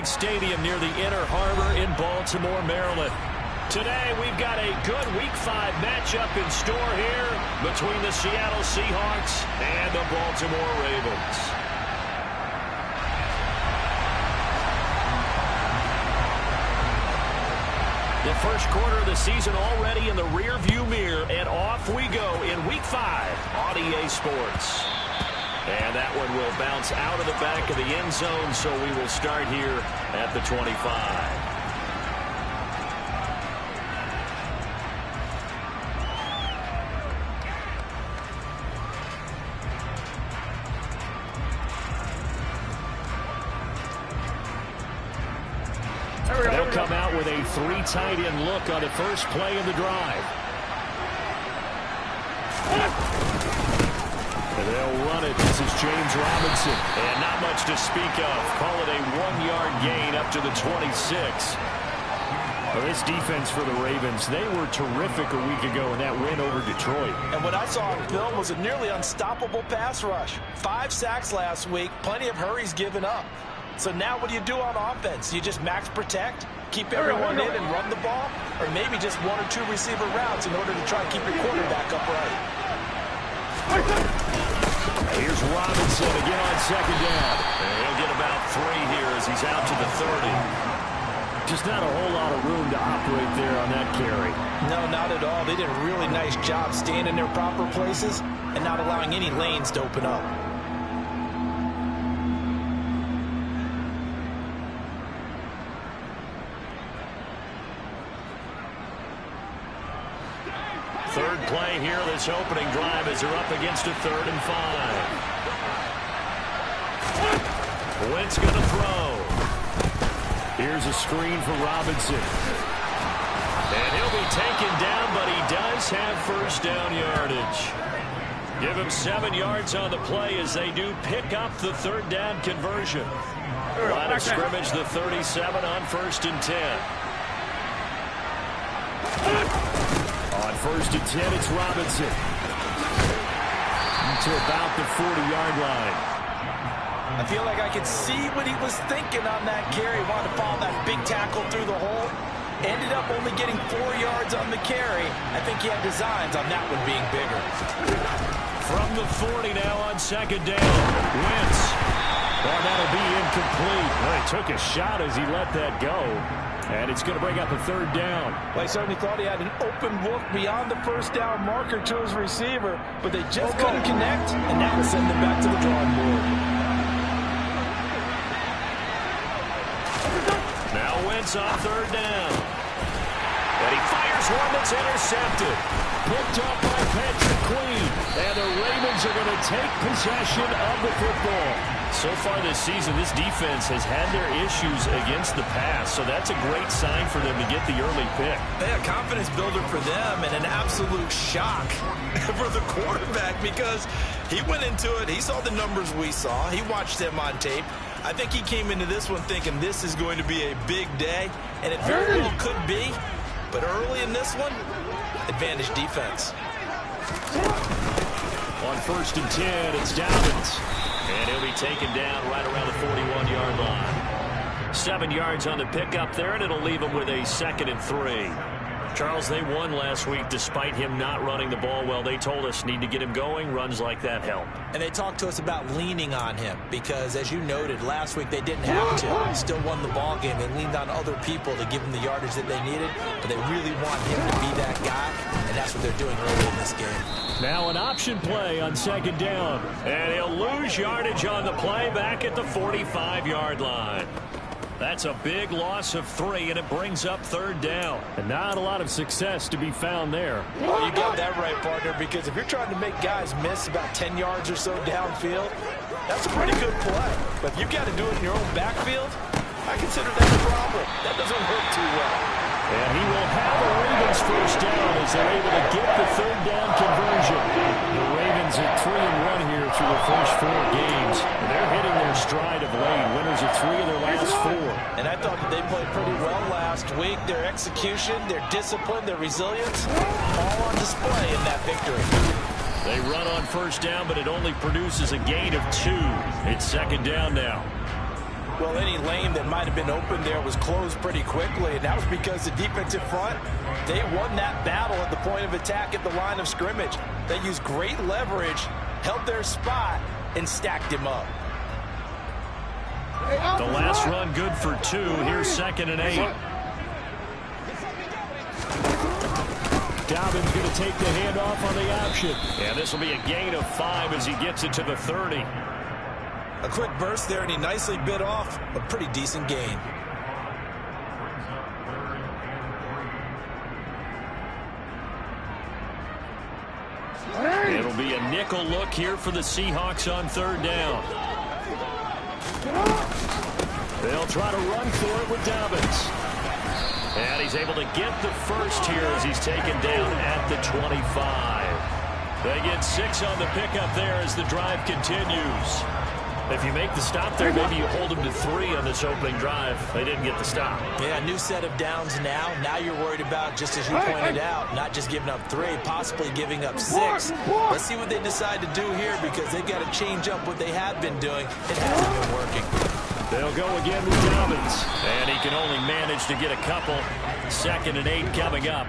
Stadium near the Inner Harbor in Baltimore, Maryland. Today we've got a good Week 5 matchup in store here between the Seattle Seahawks and the Baltimore Ravens. The first quarter of the season already in the rearview mirror, and off we go in Week 5 on EA Sports. And that one will bounce out of the back of the end zone, so we will start here at the 25. They'll come out with a 3 tight end look on the first play of the drive. And they'll run it. This is James Robinson. And not much to speak of. Call it a 1-yard gain up to the 26. Well, this defense for the Ravens, they were terrific a week ago in that win over Detroit. And what I saw on film was a nearly unstoppable pass rush. 5 sacks last week, plenty of hurries given up. So now what do you do on offense? You just max protect, keep everyone in and run the ball, or maybe just 1 or 2 receiver routes in order to try to keep your quarterback upright. Here's Robinson again on second down. And he'll get about 3 here as he's out to the 30. Just not a whole lot of room to operate there on that carry. No, not at all. They did a really nice job staying in their proper places and not allowing any lanes to open up. Third play here, this opening drive as they're up against a 3rd and 5. Wentz going to throw. Here's a screen for Robinson. And he'll be taken down, but he does have first down yardage. Give him 7 yards on the play as they do pick up the 3rd down conversion. Line of scrimmage, the 37 on 1st and 10. On 1st and 10, it's Robinson. To about the 40-yard line. I feel like I could see what he was thinking on that carry. He wanted to follow that big tackle through the hole. Ended up only getting 4 yards on the carry. I think he had designs on that one being bigger. From the 40 now on 2nd down. Wentz. Oh, that'll be incomplete. Well, he took a shot as he let that go. And it's going to bring up a 3rd down. Well, I certainly thought he had an open look beyond the first down marker to his receiver, but they just couldn't connect, and that will send them back to the drawing board. Now Wentz on 3rd down. And he fires one that's intercepted. Picked up by Patrick Queen. And the Ravens are going to take possession of the football. So far this season, this defense has had their issues against the pass, so that's a great sign for them to get the early pick. Yeah, confidence builder for them and an absolute shock for the quarterback because he went into it, he saw the numbers we saw, he watched them on tape. I think he came into this one thinking this is going to be a big day, and it very well could be, but early in this one, advantage defense. On 1st and 10, it's Dobbins. And he'll be taken down right around the 41-yard line. 7 yards on the pickup there, and it'll leave him with a 2nd and 3. Charles, they won last week despite him not running the ball well. They told us need to get him going. Runs like that help. And they talked to us about leaning on him because, as you noted, last week they didn't have to. Still won the ball game. They leaned on other people to give them the yardage that they needed, but they really want him to be that guy, and that's what they're doing early in this game. Now an option play on 2nd down. And he'll lose yardage on the play back at the 45-yard line. That's a big loss of 3, and it brings up 3rd down. And not a lot of success to be found there. Well, you got that right, partner, because if you're trying to make guys miss about 10 yards or so downfield, that's a pretty good play. But if you've got to do it in your own backfield, I consider that a problem. That doesn't work too well. And he will have a Ravens first down as they're able to get the 3rd down conversion. The Ravens are 3-1 here through the first 4 games. And they're hitting their stride of late. Winners of 3 of their last 4. And I thought that they played pretty well last week. Their execution, their discipline, their resilience, all on display in that victory. They run on first down, but it only produces a gain of 2. It's 2nd down now. Well, any lane that might have been open there was closed pretty quickly, and that was because the defensive front, they won that battle at the point of attack at the line of scrimmage. They used great leverage, held their spot, and stacked him up. The last run good for 2. Here's 2nd and 8. Dobbins going to take the handoff on the option. And this will be a gain of 5 as he gets it to the 30. A quick burst there, and he nicely bit off a pretty decent gain. It'll be a nickel look here for the Seahawks on 3rd down. They'll try to run for it with Dobbins. And he's able to get the first here as he's taken down at the 25. They get 6 on the pickup there as the drive continues. If you make the stop there, maybe you hold them to 3 on this opening drive. They didn't get the stop. Yeah, new set of downs now. Now you're worried about, just as you pointed out, not just giving up 3, possibly giving up 6. Let's see what they decide to do here, because they've got to change up what they have been doing. It hasn't been working. They'll go again with Dobbins. And he can only manage to get a couple. 2nd and 8 coming up.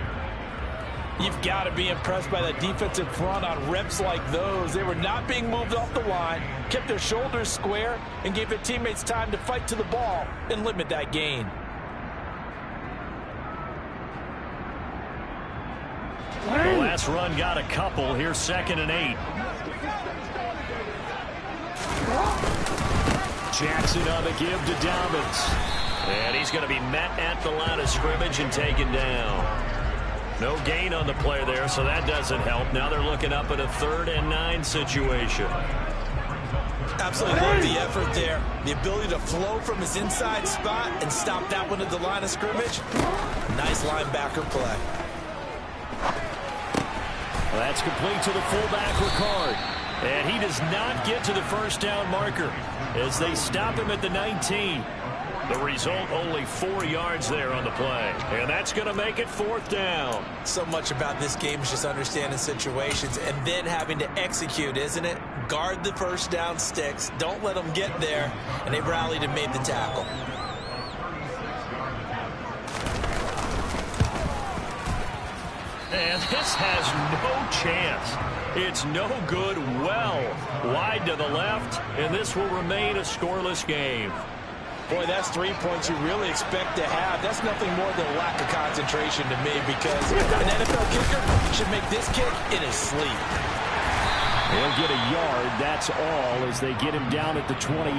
You've got to be impressed by that defensive front on reps like those. They were not being moved off the line, kept their shoulders square, and gave their teammates time to fight to the ball and limit that gain. The last run got a couple. Here's 2nd and 8. Jackson on the give to Dobbins. And he's going to be met at the line of scrimmage and taken down. No gain on the play there, so that doesn't help. Now they're looking up at a 3rd and 9 situation. Absolutely love the effort there. The ability to flow from his inside spot and stop that one at the line of scrimmage. Nice linebacker play. Well, that's complete to the fullback, Ricard. And he does not get to the first down marker as they stop him at the 19. The result, only 4 yards there on the play. And that's going to make it 4th down. So much about this game is just understanding situations and then having to execute, isn't it? Guard the first down sticks. Don't let them get there. And they rallied and made the tackle. And this has no chance. It's no good. Well wide to the left. And this will remain a scoreless game. Boy, that's 3 points you really expect to have. That's nothing more than a lack of concentration to me, because an NFL kicker should make this kick in his sleep. He'll get a yard, that's all, as they get him down at the 28.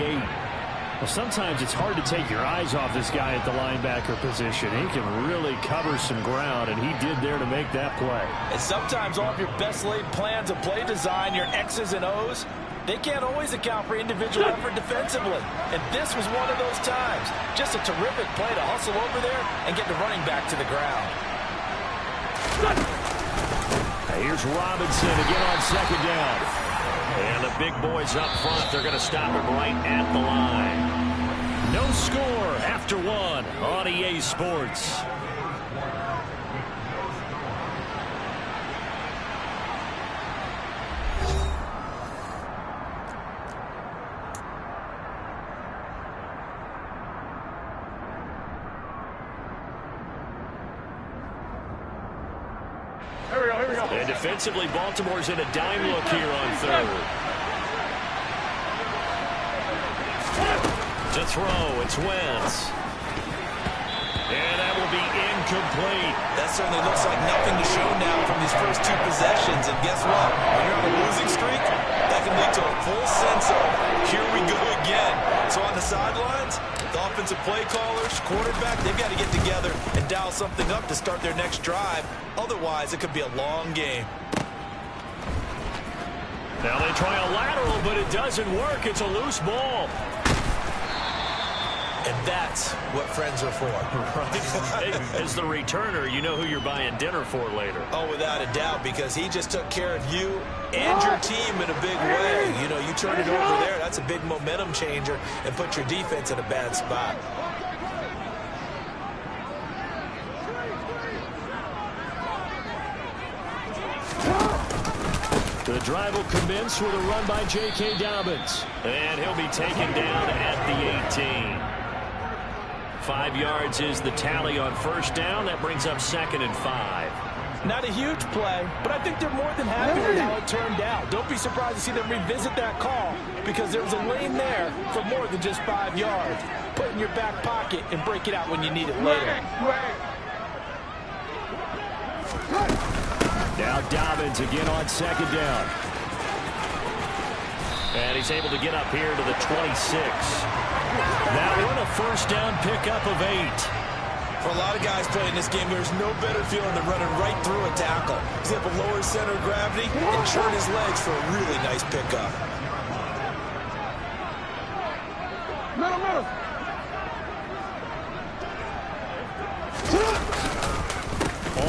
Well, sometimes it's hard to take your eyes off this guy at the linebacker position. He can really cover some ground, and he did there to make that play. And sometimes all of your best laid plans of play design, your X's and O's, they can't always account for individual effort defensively. And this was one of those times. Just a terrific play to hustle over there and get the running back to the ground. Here's Robinson again on 2nd down. And the big boys up front, they're going to stop him right at the line. No score after 1 on EA Sports. And defensively, Baltimore's in a dime look here on 3rd. To throw, it's Wentz. And that will be incomplete. That certainly looks like nothing to show now from these first 2 possessions. And guess what? When you're on a losing streak, that can lead to a full sense of, here we go again. So on the sidelines, the offensive play callers, quarterback, they've got to get together and dial something up to start their next drive. Otherwise, it could be a long game. Now they try a lateral, but it doesn't work. It's a loose ball. And that's what friends are for. Right. As the returner, you know who you're buying dinner for later. Oh, without a doubt, because he just took care of you and your team in a big way. You know, you turn it over there, that's a big momentum changer, and put your defense in a bad spot. The drive will commence with a run by J.K. Dobbins. And he'll be taken down at the 18. 5 yards is the tally on first down. That brings up 2nd and 5. Not a huge play, but I think they're more than happy with how it turned out. Don't be surprised to see them revisit that call because there was a lane there for more than just 5 yards. Put it in your back pocket and break it out when you need it later. Now Dobbins again on 2nd down. And he's able to get up here to the 26. Now we're in a first down pickup of 8. For a lot of guys playing this game, there's no better feeling than running right through a tackle. He's able to lower center of gravity and turn his legs for a really nice pickup. Middle.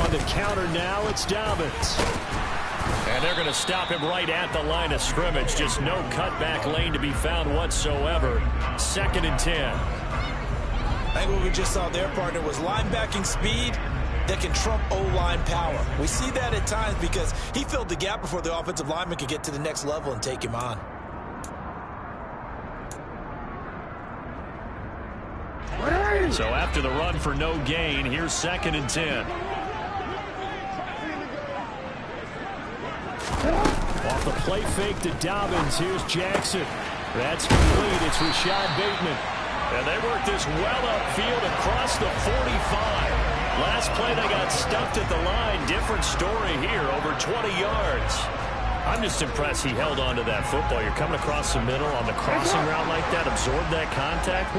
On the counter now, it's Dobbins. And they're going to stop him right at the line of scrimmage. Just no cutback lane to be found whatsoever. 2nd and 10. I think what we just saw there, partner, was linebacking speed that can trump O-line power. We see that at times because he filled the gap before the offensive lineman could get to the next level and take him on. So after the run for no gain, here's 2nd and 10. Off the play fake to Dobbins, here's Jackson. That's complete. It's Rashad Bateman. And they work this well upfield across the 45. Last play they got stuffed at the line. Different story here, over 20 yards. I'm just impressed he held on to that football. You're coming across the middle on the crossing route like that, absorb that contact.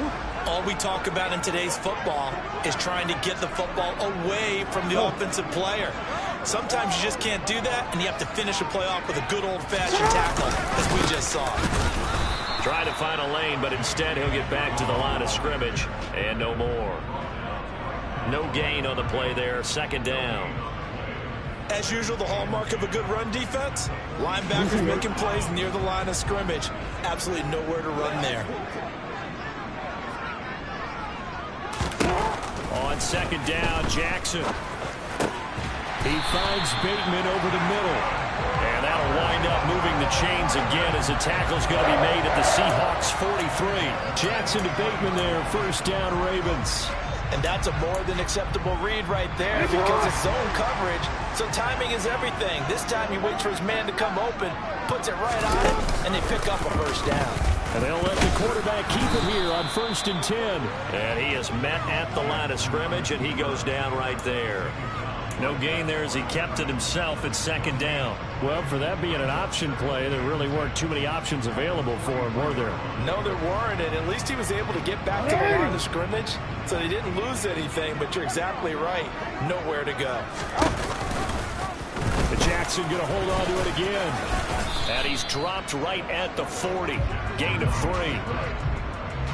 All we talk about in today's football is trying to get the football away from the offensive player. Sometimes you just can't do that, and you have to finish a play off with a good old-fashioned tackle, as we just saw. Try to find a lane, but instead he'll get back to the line of scrimmage, and no more. No gain on the play there, 2nd down. As usual, the hallmark of a good run defense, linebackers making plays near the line of scrimmage. Absolutely nowhere to run there. On 2nd down, Jackson. He finds Bateman over the middle. And that'll wind up moving the chains again as the tackle's going to be made at the Seahawks 43. Jackson to Bateman there, 1st down Ravens. And that's a more than acceptable read right there because it's zone coverage, so timing is everything. This time he waits for his man to come open, puts it right on it, and they pick up a 1st down. And they'll let the quarterback keep it here on 1st and 10. And he is met at the line of scrimmage, and he goes down right there. No gain there as he kept it himself at 2nd down. Well, for that being an option play, there really weren't too many options available for him, were there? No, there weren't, and at least he was able to get back to the line of scrimmage, so they didn't lose anything, but you're exactly right. Nowhere to go. But Jackson going to hold on to it again. And he's dropped right at the 40. Gain of 3.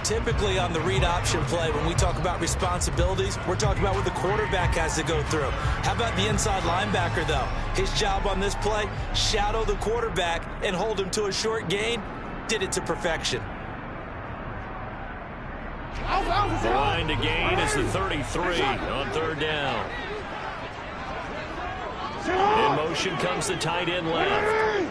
Typically on the read option play, when we talk about responsibilities, we're talking about what the quarterback has to go through. How about the inside linebacker, though? His job on this play, shadow the quarterback and hold him to a short gain. Did it to perfection. The line to gain is the 33 on 3rd down. In motion comes the tight end left.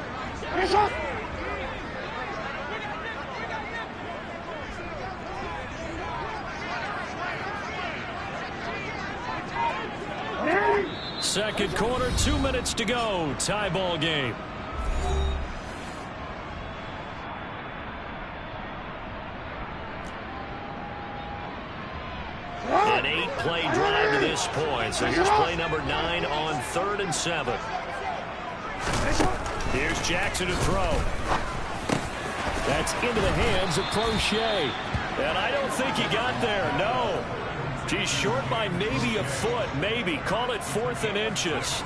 Second quarter, 2 minutes to go. Tie ball game. An 8-play drive to this point. So here's play number 9 on 3rd and 7. Here's Jackson to throw. That's into the hands of Crochet. And I don't think he got there, no. He's short by maybe a foot, maybe. Call it 4th and inches.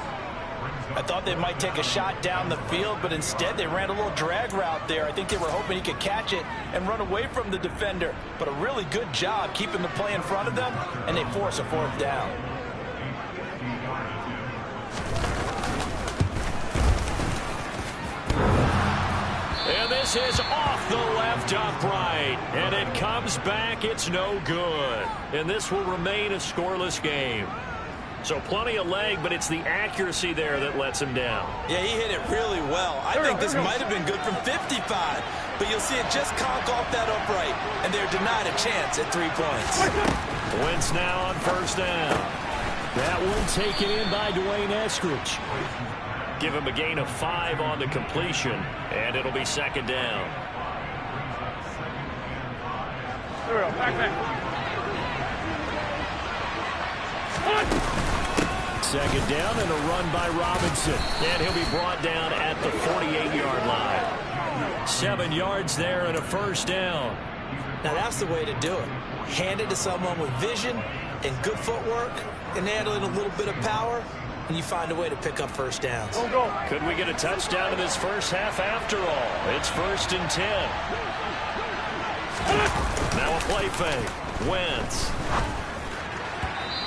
I thought they might take a shot down the field, but instead they ran a little drag route there. I think they were hoping he could catch it and run away from the defender. But a really good job keeping the play in front of them, and they force a 4th down. And this is off the left upright. And it comes back. It's no good. And this will remain a scoreless game. So plenty of leg, but it's the accuracy there that lets him down. Yeah, he hit it really well. I think this might have been good from 55, but you'll see it just conk off that upright, and they're denied a chance at 3 points. Wentz now on first down. That one taken in by Dwayne Eskridge. Give him a gain of 5 on the completion, and it'll be second down. There we go. Back. Second down and a run by Robinson. And he'll be brought down at the 48-yard line. 7 yards there and a first down. Now that's the way to do it. Hand it to someone with vision and good footwork and add in a little bit of power, and you find a way to pick up first downs. Could we get a touchdown in this first half after all? It's 1st and 10. Now a play fake. Wentz.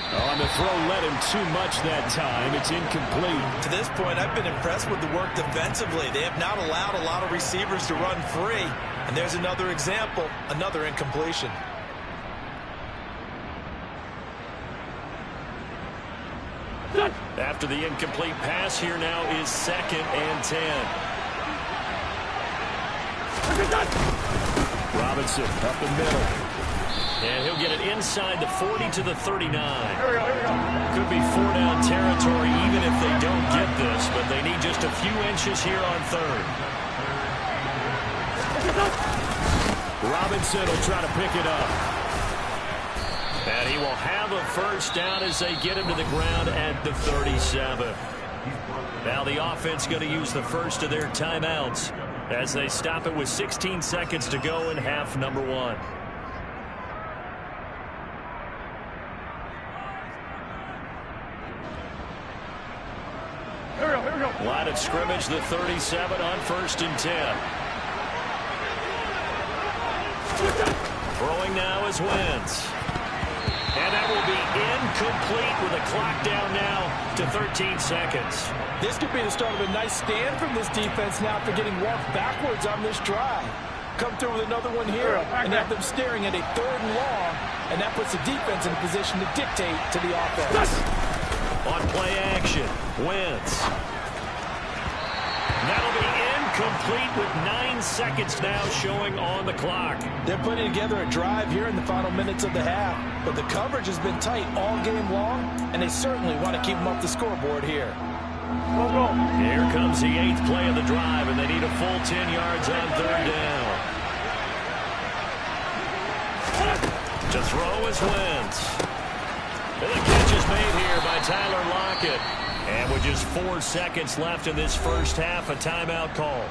On the throw, led him too much that time. It's incomplete. To this point, I've been impressed with the work defensively. They have not allowed a lot of receivers to run free. And there's another example, another incompletion. After the incomplete pass, here now is 2nd and 10. Robinson up the middle. And he'll get it inside the 40 to the 39. Could be 4-down territory even if they don't get this, but they need just a few inches here on 3rd. Robinson will try to pick it up. And he will have a first down as they get him to the ground at the 37. Now the offense going to use the first of their timeouts as they stop it with 16 seconds to go in half number 1. Line of scrimmage, the 37 on 1st and 10. Throwing now is Wentz. And that will be incomplete with a clock down now to 13 seconds. This could be the start of a nice stand from this defense now after getting walked backwards on this drive. Come through with another one here and have them staring at a 3rd and long, and that puts the defense in a position to dictate to the offense. On play action, Wentz. That'll be incomplete with 9 seconds now showing on the clock. They're putting together a drive here in the final minutes of the half, but the coverage has been tight all game long, and they certainly want to keep them off the scoreboard here. Here comes the 8th play of the drive, and they need a full 10 yards on 3rd down. To throw is Wentz. And the catch is made here by Tyler Lockett. And with just 4 seconds left in this first half, a timeout call.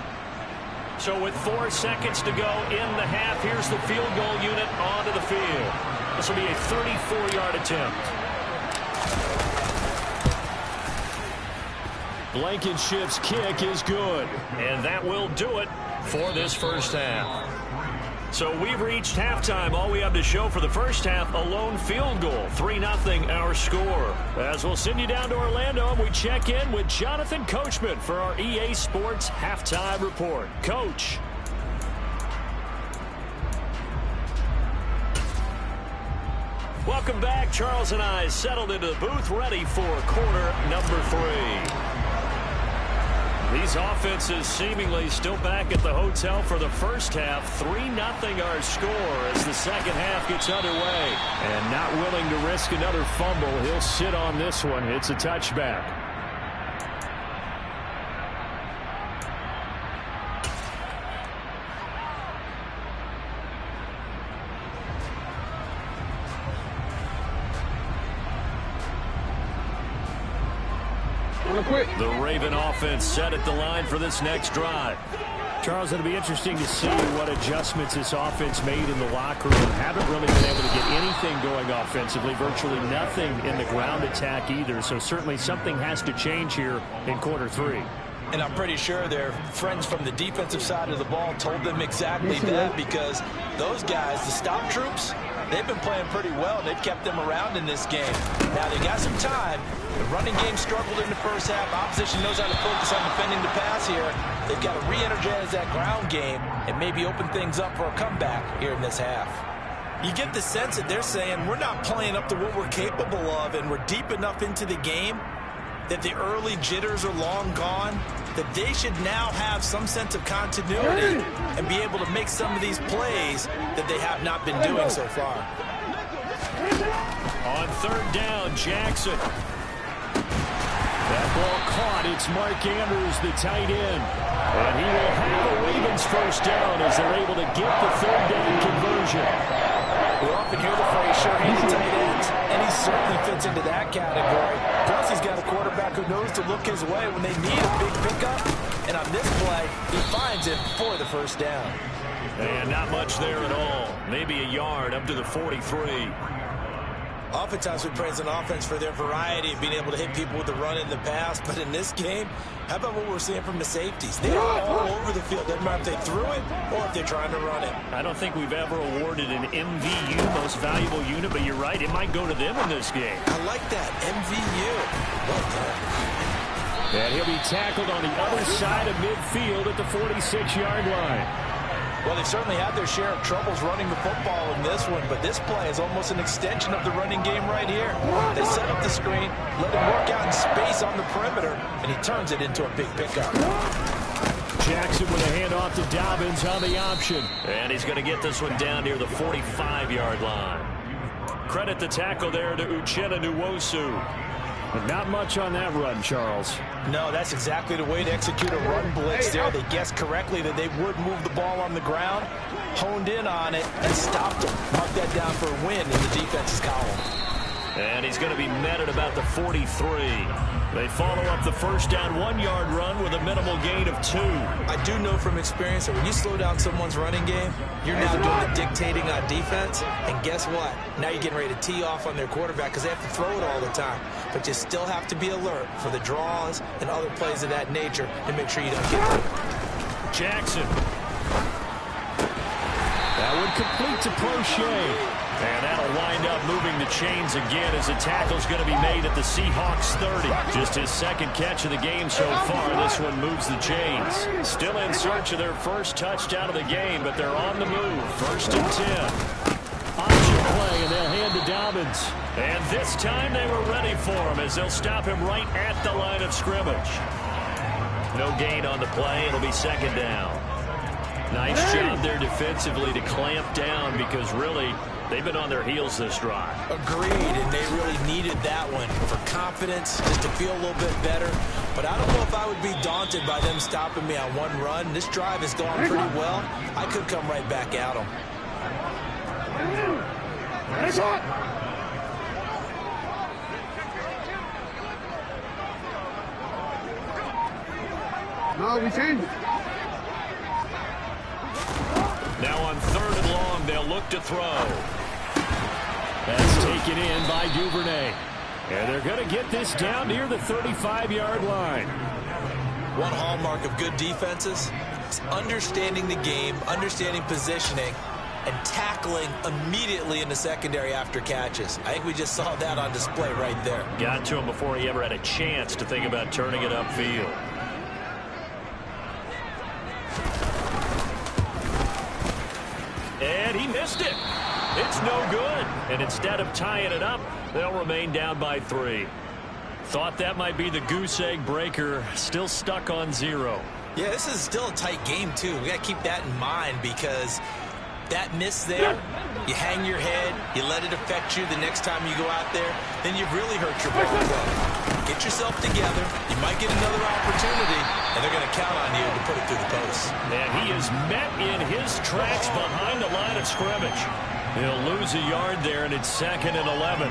So with 4 seconds to go in the half, here's the field goal unit onto the field. This will be a 34-yard attempt. Blankenship's kick is good. And that will do it for this first half. So we've reached halftime. All we have to show for the first half, a lone field goal. 3-0 our score. As we'll send you down to Orlando, and we check in with Jonathan Coachman for our EA Sports Halftime Report. Coach. Welcome back. Charles and I settled into the booth, ready for quarter number 3. These offenses seemingly still back at the hotel for the first half. 3-0 our score as the second half gets underway. And not willing to risk another fumble. He'll sit on this one. It's a touchback. The Raven offense set at the line for this next drive. Charles, it'll be interesting to see what adjustments this offense made in the locker room. Haven't really been able to get anything going offensively, virtually nothing in the ground attack either. So certainly something has to change here in quarter 3. And I'm pretty sure their friends from the defensive side of the ball told them exactly that, because those guys, the stop troops, they've been playing pretty well. They've kept them around in this game. Now, they got some time. The running game struggled in the first half. Opposition knows how to focus on defending the pass here. They've got to re-energize that ground game and maybe open things up for a comeback here in this half. You get the sense that they're saying we're not playing up to what we're capable of, and we're deep enough into the game that the early jitters are long gone, that they should now have some sense of continuity and be able to make some of these plays that they have not been doing so far. On third down, Jackson. That ball caught. It's Mark Andrews, the tight end. And he will have a Ravens first down as they're able to get the third down conversion. We often hear the phrase sure-handed tight ends, and he certainly fits into that category. Plus, he's got a quarterback who knows to look his way when they need a big pickup. And on this play, he finds it for the first down. And not much there at all. Maybe a yard up to the 43. Oftentimes we praise an offense for their variety of being able to hit people with the run in the pass. But in this game, how about what we're seeing from the safeties? They are all over the field. Doesn't matter if they threw it or if they're trying to run it. I don't think we've ever awarded an MVU, most valuable unit, but you're right. It might go to them in this game. I like that. MVU. Well done. And he'll be tackled on the other side of midfield at the 46-yard line. Well, they've certainly had their share of troubles running the football in this one, but this play is almost an extension of the running game right here. They set up the screen, let him work out in space on the perimeter, and he turns it into a big pickup. Jackson with a handoff to Dobbins on the option. And he's going to get this one down near the 45-yard line. Credit the tackle there to Uchenna Nwosu. But not much on that run, Charles. No, that's exactly the way to execute a run blitz there. They guessed correctly that they would move the ball on the ground, honed in on it, and stopped them. Mark that down for a win in the defense's column. And he's going to be met at about the 43. They follow up the first down 1-yard run with a minimal gain of 2. I do know from experience that when you slow down someone's running game, you're now doing the dictating on defense. And guess what? Now you're getting ready to tee off on their quarterback because they have to throw it all the time. But you still have to be alert for the draws and other plays of that nature to make sure you don't get hurt. Jackson. That one complete to Prochet. And that'll wind up moving the chains again as the tackle's going to be made at the Seahawks 30. Just his second catch of the game so far. This one moves the chains. Still in search of their first touchdown of the game, but they're on the move. First and 10. Option play, and they'll hand to Dobbins. And this time they were ready for him as they'll stop him right at the line of scrimmage. No gain on the play. It'll be second down. Nice job there defensively to clamp down because really they've been on their heels this drive. Agreed, and they really needed that one for confidence, just to feel a little bit better. But I don't know if I would be daunted by them stopping me on one run. This drive has gone pretty well. I could come right back at them. No, we changed it. Now on third and long, they'll look to throw. That's taken in by Duvernay. And they're going to get this down near the 35-yard line. One hallmark of good defenses is understanding the game, understanding positioning, and tackling immediately in the secondary after catches. I think we just saw that on display right there. Got to him before he ever had a chance to think about turning it upfield. And he missed it. It's no good. And instead of tying it up, they'll remain down by 3. Thought that might be the goose egg breaker. Still stuck on 0. Yeah, this is still a tight game, too. We got to keep that in mind because that miss there, you hang your head, you let it affect you the next time you go out there, then you've really hurt your ball club. Get yourself together. You might get another opportunity, and they're going to count on you to put it through the post. And he is met in his tracks behind the line of scrimmage. He'll lose a yard there, and it's second and 11.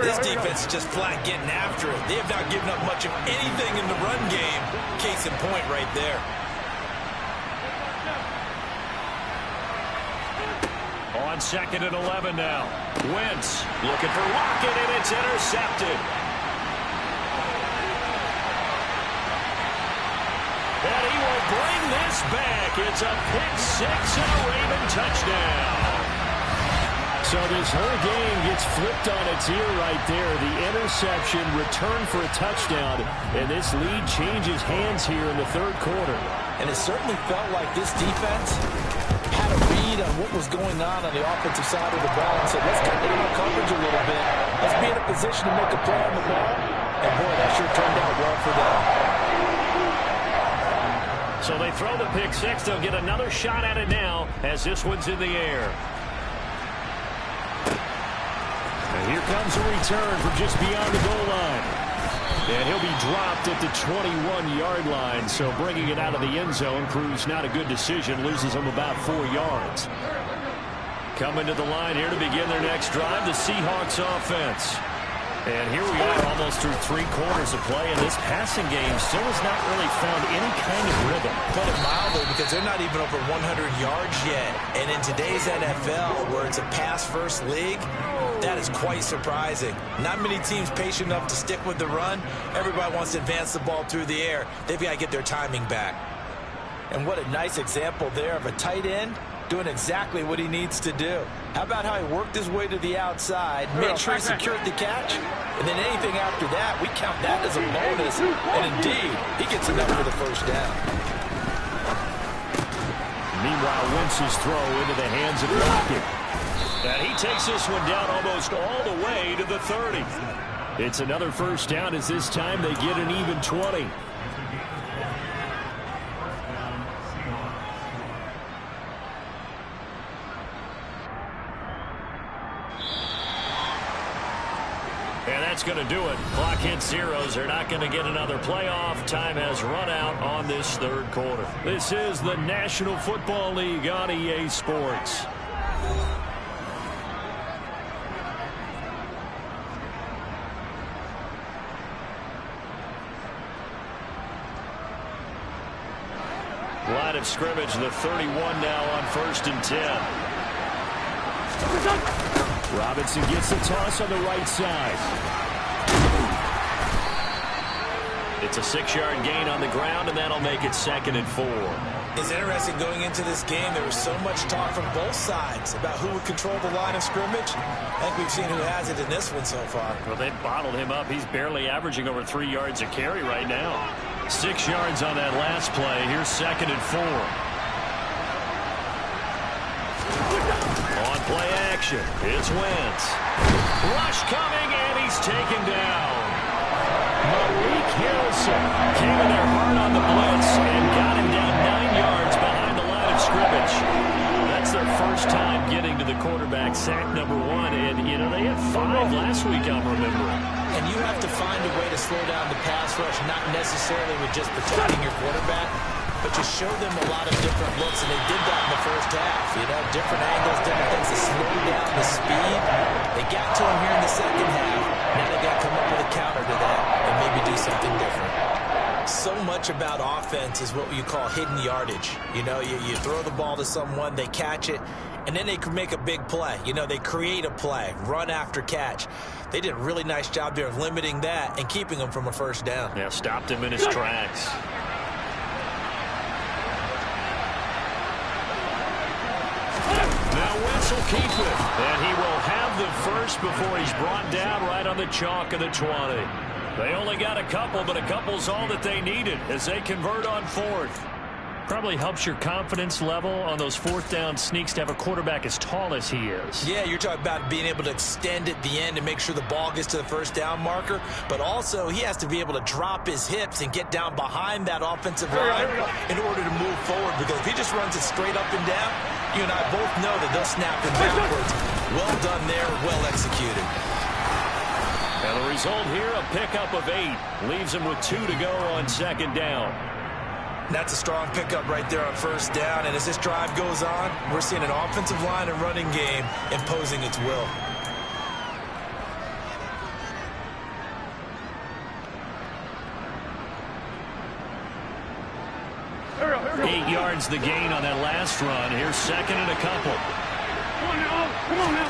This defense is just flat getting after it. They have not given up much of anything in the run game. Case in point right there. On second and 11 now. Wentz looking for Lockett, and it's intercepted. And he will bring this back. It's a pick-6 and a Raven touchdown. So this whole game gets flipped on its ear right there. The interception, return for a touchdown, and this lead changes hands here in the third quarter. And it certainly felt like this defense had a read read on what was going on the offensive side of the ball and said, let's cut down our coverage a little bit. Let's be in a position to make a play on the ball. And, boy, that sure turned out well for them. So they throw the pick six. They'll get another shot at it now as this one's in the air. And here comes a return from just beyond the goal line. And he'll be dropped at the 21-yard line. So bringing it out of the end zone proves not a good decision. Loses him about 4 yards. Coming to the line here to begin their next drive, the Seahawks offense. And here we are almost through 3 quarters of play, and this passing game still has not really found any kind of rhythm. Put it mildly, because they're not even over 100 yards yet. And in today's NFL, where it's a pass-first league, that is quite surprising. Not many teams patient enough to stick with the run. Everybody wants to advance the ball through the air. They've got to get their timing back. And what a nice example there of a tight end doing exactly what he needs to do. How about how he worked his way to the outside, made sure he secured the catch, and then anything after that, we count that as a bonus. And indeed, he gets enough for the first down. Meanwhile, Wentz's throw into the hands of Lockett. And he takes this one down almost all the way to the 30. It's another first down as this time they get an even 20. And that's going to do it. Clock hits zeros. They're not going to get another playoff. Time has run out on this third quarter. This is the National Football League on EA Sports. Line of scrimmage, the 31 now on 1st and 10. Robinson gets the toss on the right side. It's a 6-yard gain on the ground, and that'll make it 2nd and 4. It's interesting going into this game. There was so much talk from both sides about who would control the line of scrimmage. I think we've seen who has it in this one so far. Well, they've bottled him up. He's barely averaging over 3 yards a carry right now. 6 yards on that last play. Here's 2nd and 4. On play action, it's Wentz. Rush coming, and he's taken down. Malik Harrison came in there hard on the blitz and got him down 9 yards behind the line of scrimmage. That's their first time getting to the quarterback, sack number 1. And, you know, they had 5 last week, I'm remembering. And you have to find a way to slow down the pass rush, not necessarily with just protecting your quarterback, but to show them a lot of different looks, and they did that in the first half. You know, different angles, different things to slow down the speed. They got to him here in the second half. Now they got to come up with a counter to that and maybe do something different. So much about offense is what you call hidden yardage. You know, you throw the ball to someone, they catch it, and then they can make a big play. You know, they create a play, run after catch. They did a really nice job there of limiting that and keeping him from a first down. Yeah, stopped him in his tracks. Now Wentz will keep it, and he will have the first before he's brought down right on the chalk of the 20. They only got a couple, but a couple's all that they needed as they convert on 4th. Probably helps your confidence level on those 4th down sneaks to have a quarterback as tall as he is. Yeah, you're talking about being able to extend at the end and make sure the ball gets to the first down marker, but also he has to be able to drop his hips and get down behind that offensive line in order to move forward, because if he just runs it straight up and down, you and I both know that they'll snap him backwards. Well done there, well executed. And the result here, a pickup of 8. Leaves him with 2 to go on 2nd down. That's a strong pickup right there on 1st down, and as this drive goes on, we're seeing an offensive line and running game imposing its will. Here we go. 8 yards the gain on that last run. Here's 2nd and a couple. Come on now. Come on now.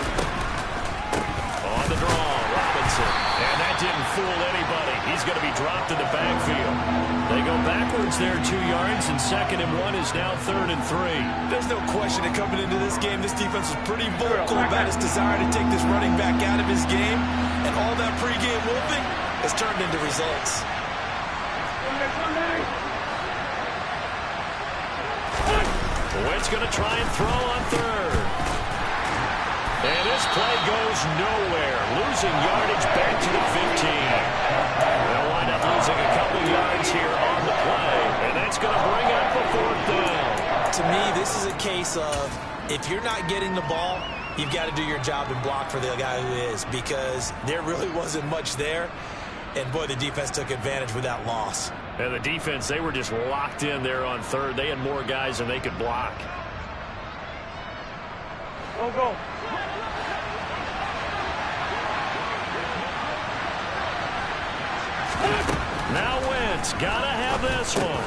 On the draw, Robinson. And that didn't fool anybody. He's going to be dropped in the backfield. They go backwards there 2 yards, and 2nd and 1 is now 3rd and 3. There's no question that coming into this game, this defense was pretty vocal about its desire to take this running back out of his game, and all that pregame whooping has turned into results. Wentz going to try and throw on third. And this play goes nowhere. Losing yardage back to the 15. They'll wind up losing a couple yards here on the play. And that's going to bring up a fourth down. To me, this is a case of if you're not getting the ball, you've got to do your job and block for the guy who is, because there really wasn't much there. And, boy, the defense took advantage with that loss. And the defense, they were just locked in there on third. They had more guys than they could block. Go. Now Wentz, gotta have this one.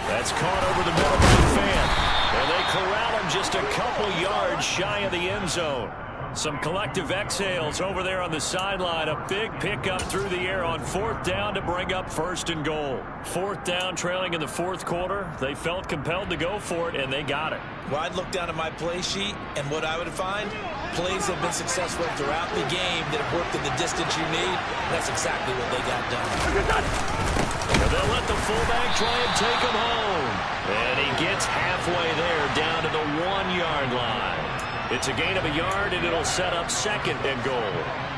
That's caught over the middle of the fan. And they corral him just a couple yards shy of the end zone. Some collective exhales over there on the sideline. A big pickup through the air on fourth down to bring up first and goal. Fourth down, trailing in the fourth quarter. They felt compelled to go for it, and they got it. Well, I'd look down at my play sheet, and what I would find, plays have been successful throughout the game that have worked in the distance you need. That's exactly what they got done. And they'll let the fullback try and take him home. And he gets halfway there, down to the 1-yard line. It's a gain of a yard, and it'll set up second and goal.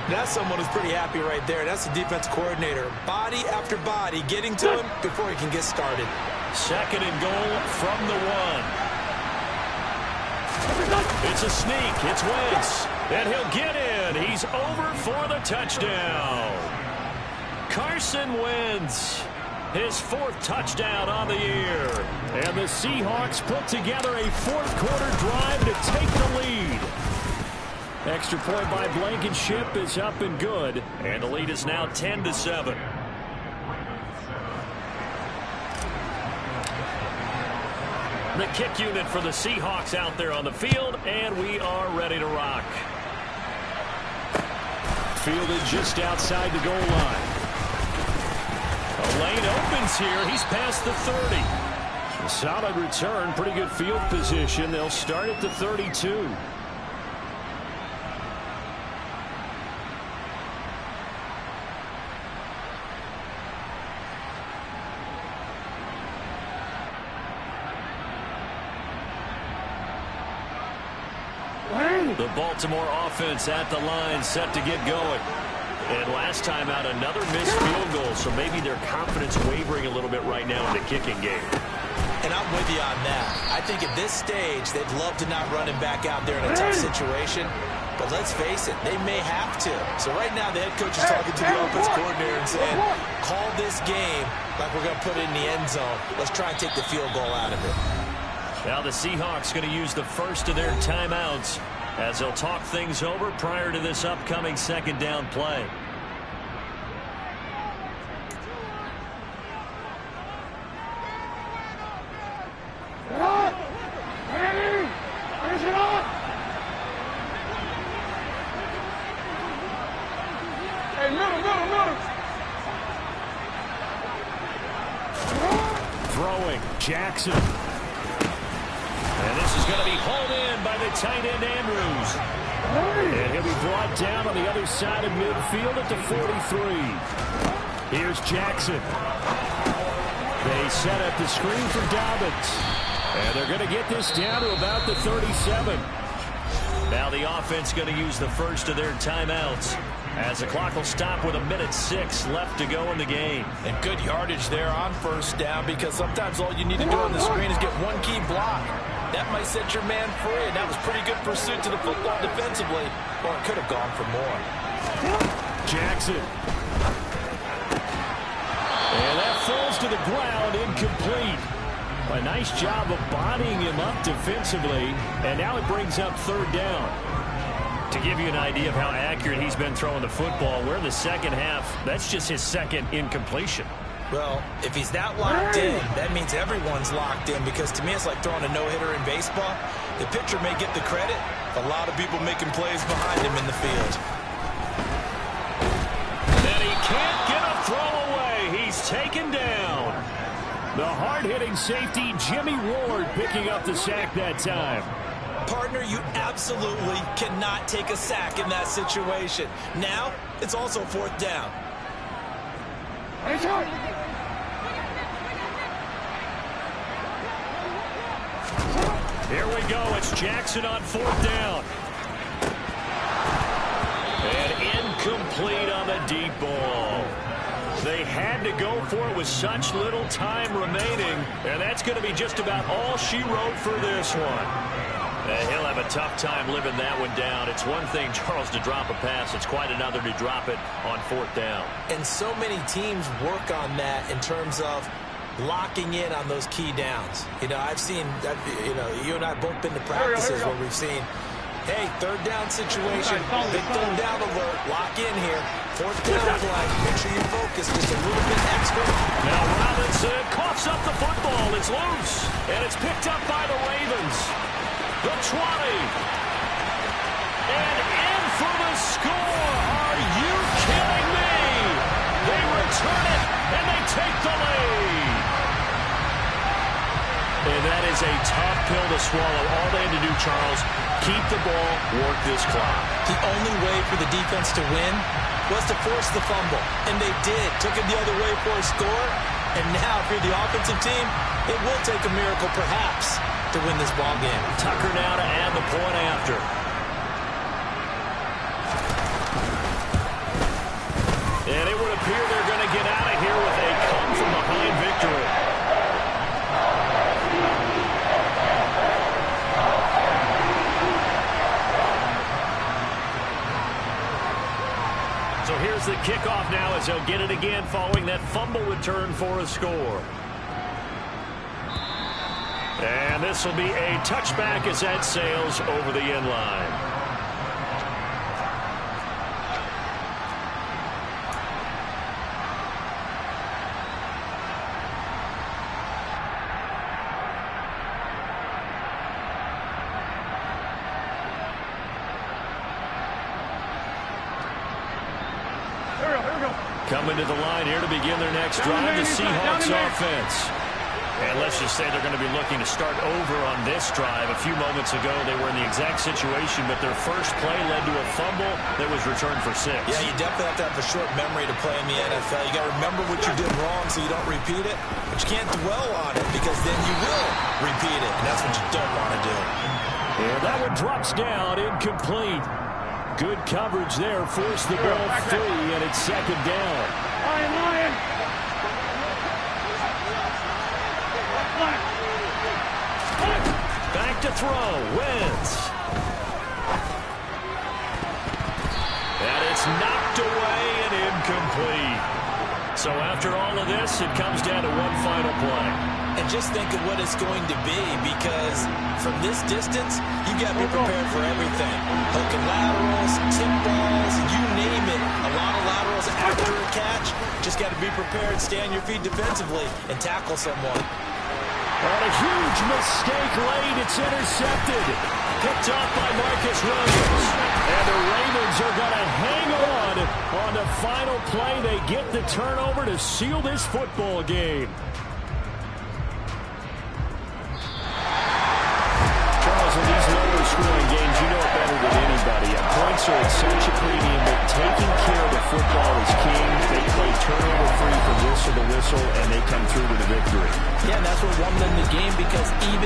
That's someone who's pretty happy right there. That's the defense coordinator. Body after body getting to him before he can get started. Second and goal from the 1. It's a sneak. It's Wentz. And he'll get in. He's over for the touchdown. Carson Wentz. His fourth touchdown on the year. And the Seahawks put together a fourth-quarter drive to take the lead. Extra point by Blankenship is up and good. And the lead is now 10-7. The kick unit for the Seahawks out there on the field. And we are ready to rock. Fielded just outside the goal line. A lane opens here. He's past the 30. A solid return. Pretty good field position. They'll start at the 32. The Baltimore offense at the line, set to get going. And last time out, another missed field goal, so maybe their confidence wavering a little bit right now in the kicking game. And I'm with you on that. I think at this stage, they'd love to not run him back out there in a tough situation. But let's face it, they may have to. So right now, the head coach is talking to the offense coordinator and saying, call this game like we're going to put it in the end zone. Let's try and take the field goal out of it. Now the Seahawks going to use the first of their timeouts as they'll talk things over prior to this upcoming second down play. Throwing, Jackson. And this is going to be hauled in by the tight end, Andrews. And he'll be brought down on the other side of midfield at the 43. Here's Jackson. They set up the screen for Dobbins. And they're going to get this down to about the 37. Now the offense going to use the first of their timeouts as the clock will stop with 1:06 left to go in the game. And good yardage there on first down, because sometimes all you need to do on the screen is get one key block. That might set your man free, and that was pretty good pursuit to the football defensively. Or it could have gone for more. Jackson. And that falls to the ground, incomplete. A nice job of bodying him up defensively, and now it brings up third down. To give you an idea of how accurate he's been throwing the football, we're in the second half. That's just his second incompletion. Well, if he's that locked in, that means everyone's locked in, because to me it's like throwing a no-hitter in baseball. The pitcher may get the credit, a lot of people making plays behind him in the field. And he can't get a throw away. He's taken down. The hard-hitting safety, Jimmy Ward, picking up the sack that time. Partner, you absolutely cannot take a sack in that situation. Now, it's also fourth down. Here we go. It's Jackson on 4th down. And incomplete on the deep ball. They had to go for it with such little time remaining, and that's going to be just about all she wrote for this one. He'll have a tough time living that one down. It's one thing, Charles, to drop a pass. It's quite another to drop it on 4th down. And so many teams work on that in terms of locking in on those key downs. You know, I've seen, you and I both been to practices where we've seen, hey, 3rd down situation, big 3rd down alert, lock in here. 4th down play, make sure you focus just a little bit extra. Now Robinson coughs up the football. It's loose, and it's picked up by the Ravens. The 20. And in for the score. Are you kidding me? They return it, and they take the lead. And that is a tough pill to swallow. All they had to do, Charles, keep the ball, work this clock. The only way for the defense to win was to force the fumble. And they did. Took it the other way for a score. And now, if you're the offensive team, it will take a miracle, perhaps, to win this ball game. Tucker now to add the point after. And it would appear they're going to get out of here with a come-from-behind victory. So here's the kickoff now as they'll get it again following that fumble return for a score. And this will be a touchback as that sails over the end line. Coming to the line here to begin their next drive, the Seahawks offense. And let's just say they're going to be looking to start over on this drive. A few moments ago, they were in the exact situation, but their first play led to a fumble that was returned for 6. Yeah, you definitely have to have a short memory to play in the NFL. You got to remember what you did wrong so you don't repeat it, but you can't dwell on it because then you will repeat it, and that's what you don't want to do. And that one drops down, incomplete. Good coverage there, forced the ball free, and it's 2nd down. Lion. Back to throw, Wentz. And it's knocked away and incomplete. So after all of this, it comes down to one final play. And just think of what it's going to be, because from this distance, you got to be prepared for everything. Hook and laterals, tip balls, you name it. A lot of laterals after a catch. Just got to be prepared, stay on your feet defensively, and tackle someone. And a huge mistake late. It's intercepted. Picked off by Marcus Williams. And the Ravens are going to hang on the final play. They get the turnover to seal this football game. Charles, in these lower scoring games, you know it better than anybody. Points are at such a premium that taking care of the football is king. They play turnover free from whistle to whistle, and they come through to the victory. Yeah, and that's what won them the game, because even